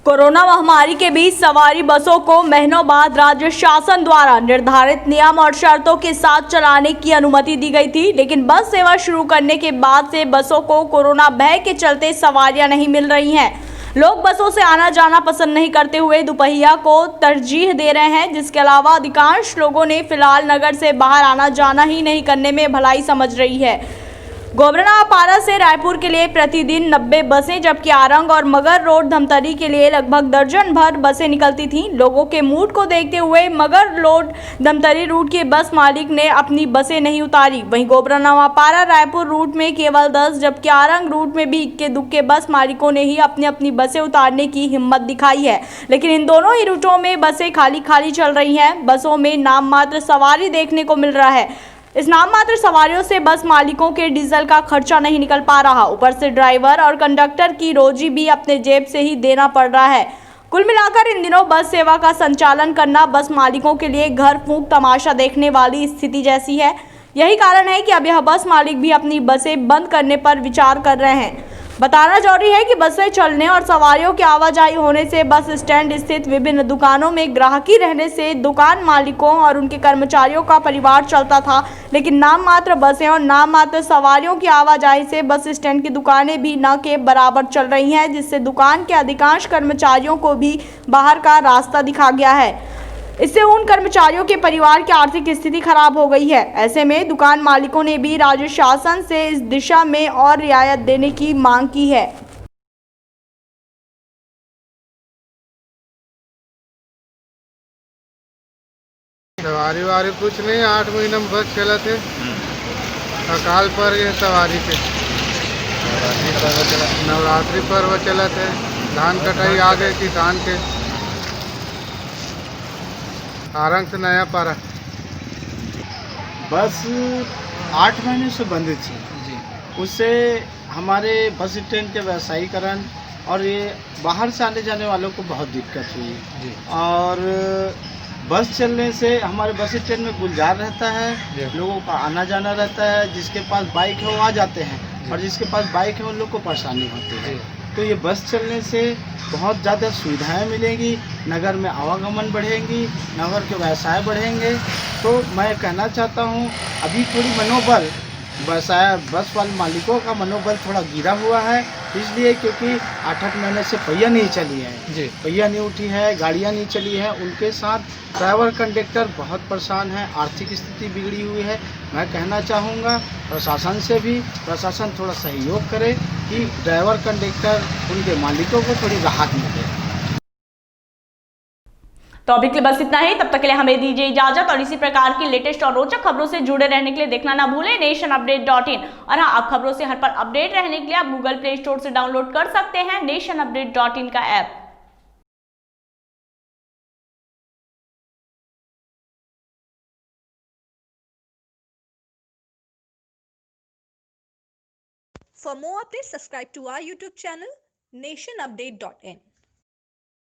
Corona महामारी के बीच सवारी बसों को महीनों बाद राज्य शासन द्वारा निर्धारित नियम और शर्तों के साथ चलाने की अनुमति दी गई थी, लेकिन बस सेवा शुरू करने के बाद से बसों को कोरोना भय के चलते सवारियां नहीं मिल रही हैं। लोग बसों से आना जाना पसंद नहीं करते हुए दोपहिया को तरजीह दे रहे हैं, जिसके अलावा अधिकांश लोगों ने फिलहाल नगर से बाहर आना जाना ही नहीं करने में भलाई समझ रही है। गोबरनापारा से रायपुर के लिए प्रतिदिन 90 बसें, जबकि आरंग और मगर रोड धमतरी के लिए लगभग दर्जन भर बसें निकलती थीं। लोगों के मूड को देखते हुए मगर रोड धमतरी रूट के बस मालिक ने अपनी बसें नहीं उतारी। वहीं गोबरनापारा रायपुर रूट में केवल 10, जबकि आरंग रूट में भी इक्के दुक्के बस मालिकों ने ही अपनी अपनी बसें उतारने की हिम्मत दिखाई है, लेकिन इन दोनों ही रूटों में बसें खाली खाली चल रही हैं। बसों में नाम मात्र सवारी देखने को मिल रहा है। इस नाम मात्र सवारियों से बस मालिकों के डीजल का खर्चा नहीं निकल पा रहा, ऊपर से ड्राइवर और कंडक्टर की रोजी भी अपने जेब से ही देना पड़ रहा है। कुल मिलाकर इन दिनों बस सेवा का संचालन करना बस मालिकों के लिए घर फूंक तमाशा देखने वाली स्थिति जैसी है। यही कारण है कि अब यह बस मालिक भी अपनी बसें बंद करने पर विचार कर रहे हैं। बताना जरूरी है कि बसें चलने और सवारियों की आवाजाही होने से बस स्टैंड स्थित विभिन्न दुकानों में ग्राहकी रहने से दुकान मालिकों और उनके कर्मचारियों का परिवार चलता था, लेकिन नाम मात्र बसें और नाम मात्र सवारियों की आवाजाही से बस स्टैंड की दुकानें भी न के बराबर चल रही हैं, जिससे दुकान के अधिकांश कर्मचारियों को भी बाहर का रास्ता दिखा गया है। इससे उन कर्मचारियों के परिवार की आर्थिक स्थिति खराब हो गई है। ऐसे में दुकान मालिकों ने भी राज्य शासन से इस दिशा में और रियायत देने की मांग की है। सवारी वारी कुछ नहीं, 8 महीने में बस चला थे। अकाल पर ये सवारी थे, नवरात्रि पर्व चला थे, धान कटाई आ गए किसान के। आरंग से नया पारा बस 8 महीने से बंद थी जी। उससे हमारे बस स्टैंड के व्यवसायीकरण और ये बाहर से आने जाने वालों को बहुत दिक्कत हुई जी। और बस चलने से हमारे बस स्टैंड में गुलजार रहता है, लोगों का आना जाना रहता है। जिसके पास बाइक है वो आ जाते हैं और जिसके पास बाइक है उन लोग को परेशानी होती है। तो ये बस चलने से बहुत ज़्यादा सुविधाएं मिलेंगी, नगर में आवागमन बढ़ेंगी, नगर के व्यवसाय बढ़ेंगे। तो मैं कहना चाहता हूँ अभी थोड़ी मनोबल बस वाले मालिकों का मनोबल थोड़ा गिरा हुआ है, इसलिए क्योंकि 8-8 महीने से पहिया नहीं चली है जी, पहिया नहीं उठी है, गाड़ियाँ नहीं चली है। उनके साथ ड्राइवर कंडक्टर बहुत परेशान है, आर्थिक स्थिति बिगड़ी हुई है। मैं कहना चाहूँगा प्रशासन से भी, प्रशासन थोड़ा सहयोग करे कि ड्राइवर कंडक्टर उनके मालिकों को थोड़ी राहत मिले। तो अभी के लिए बस इतना ही। तब तक के लिए हमें दीजिए इजाजत और इसी प्रकार की लेटेस्ट और रोचक खबरों से जुड़े रहने के लिए देखना ना भूलें nationupdate.in। और हाँ, आप खबरों से हर पल अपडेट रहने के लिए आप गूगल प्ले स्टोर से डाउनलोड कर सकते हैं nationupdate.in का app. For more updates, subscribe to our YouTube channel nationupdate.in।